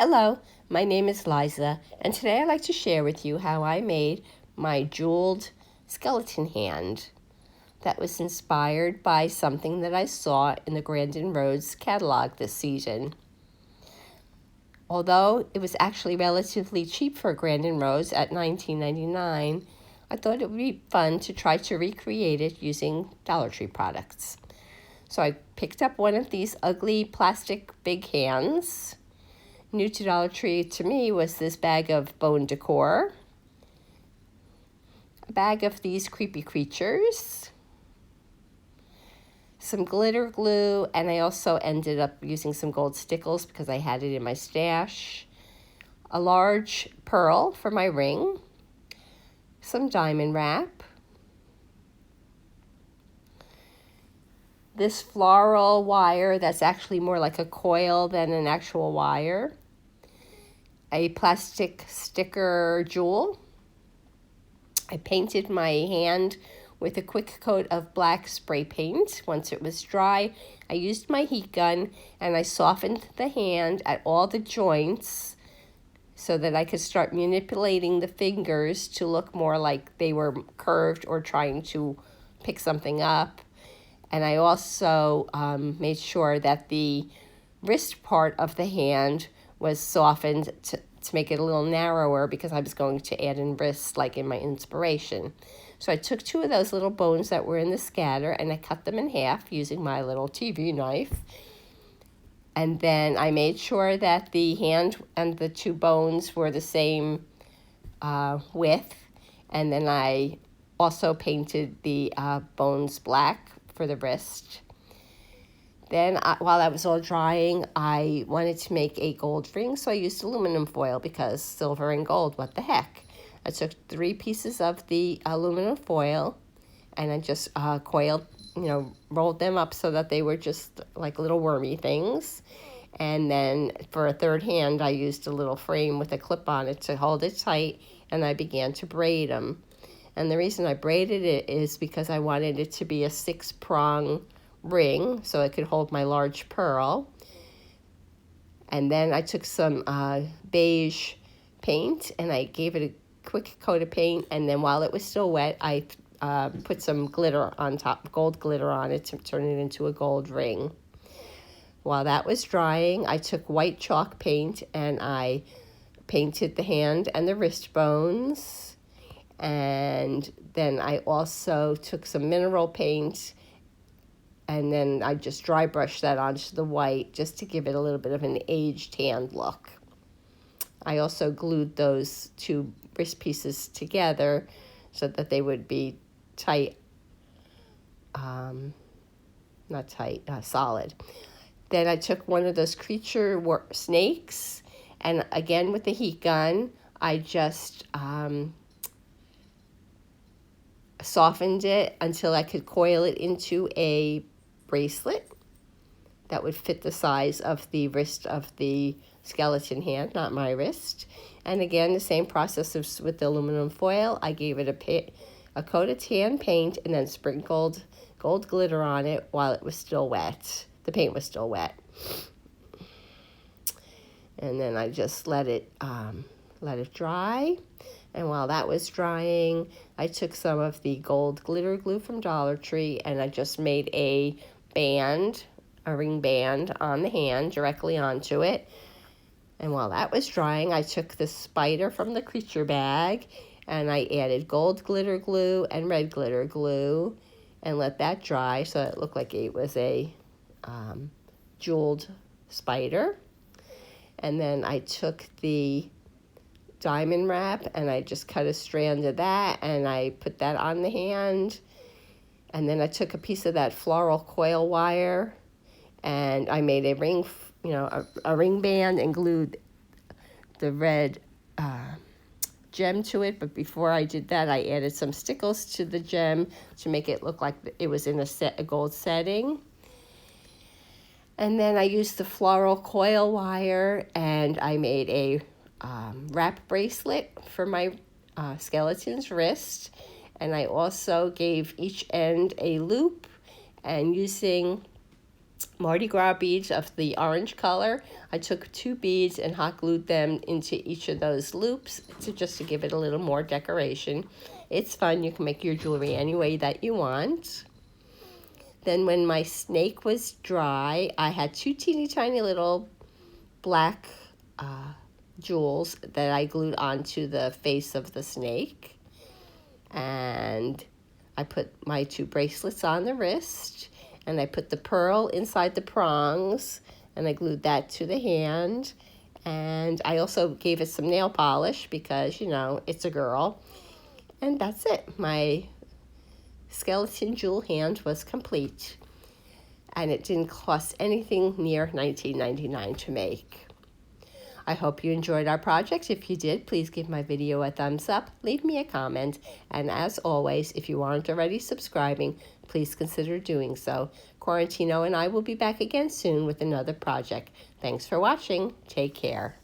Hello, my name is Liza, and today I'd like to share with you how I made my jeweled skeleton hand that was inspired by something that I saw in the Grandin Rose catalog this season. Although it was actually relatively cheap for a Grandin Rose at $19.99, I thought it would be fun to try to recreate it using DollarTree products. So I picked up one of these ugly plastic big hands. New to Dollar Tree to me was this bag of bone decor, a bag of these creepy creatures, some glitter glue, and I also ended up using some gold stickles because I had it in my stash, a large pearl for my ring, some diamond wrap, this floral wire that's actually more like a coil than an actual wire, a plastic sticker jewel. I painted my hand with a quick coat of black spray paint. Once it was dry, I used my heat gun and I softened the hand at all the joints so that I could start manipulating the fingers to look more like they were curved or trying to pick something up. And I also made sure that the wrist part of the hand was softened to make it a little narrower because I was going to add in wrists like in my inspiration. So I took two of those little bones that were in the scatter and I cut them in half using my little TV knife. And then I made sure that the hand and the two bones were the same width. And then I also painted the bones black for the wrist. Then while that was all drying, I wanted to make a gold ring, so I used aluminum foil because silver and gold, what the heck. I took 3 pieces of the aluminum foil and I just coiled, rolled them up so that they were just like little wormy things. And then for a third hand, I used a little frame with a clip on it to hold it tight, and I began to braid them. And the reason I braided it is because I wanted it to be a 6-prong ring so it could hold my large pearl. And then I took some beige paint and I gave it a quick coat of paint, and then while it was still wet, I put some glitter on top, gold glitter on it to turn it into a gold ring. While that was drying, I took white chalk paint and I painted the hand and the wrist bones. And then I also took some mineral paint and then I just dry brushed that onto the white just to give it a little bit of an aged hand look. I also glued those 2 wrist pieces together so that they would be tight, solid. Then I took one of those creature snakes, and again with the heat gun, I just softened it until I could coil it into a bracelet that would fit the size of the wrist of the skeleton hand, not my wrist. And again, the same process with the aluminum foil. I gave it a coat of tan paint and then sprinkled gold glitter on it while it was still wet. The paint was still wet. And then I just let it dry. And while that was drying, I took some of the gold glitter glue from Dollar Tree and I just made a ring band on the hand directly onto it. And while that was drying, I took the spider from the creature bag and I added gold glitter glue and red glitter glue and let that dry so it looked like it was a jeweled spider. And then I took the diamond wrap and I just cut a strand of that and I put that on the hand. And then I took a piece of that floral coil wire and I made a ring, a ring band and glued the red gem to it. But before I did that, I added some stickles to the gem to make it look like it was in a gold setting. And then I used the floral coil wire and I made a wrap bracelet for my skeleton's wrist. And I also gave each end a loop, and using Mardi Gras beads of the orange color. I took 2 beads and hot glued them into each of those loops just to give it a little more decoration. It's fun. You can make your jewelry any way that you want. Then when my snake was dry, I had 2 teeny tiny little black jewels that I glued onto the face of the snake. And I put my 2 bracelets on the wrist, and I put the pearl inside the prongs, and I glued that to the hand. And I also gave it some nail polish because, you know, it's a girl. And that's it. My skeleton jewel hand was complete. And it didn't cost anything near $19.99 to make. I hope you enjoyed our project. If you did, please give my video a thumbs up, leave me a comment, and as always, if you aren't already subscribing, please consider doing so. Quarantino and I will be back again soon with another project. Thanks for watching. Take care.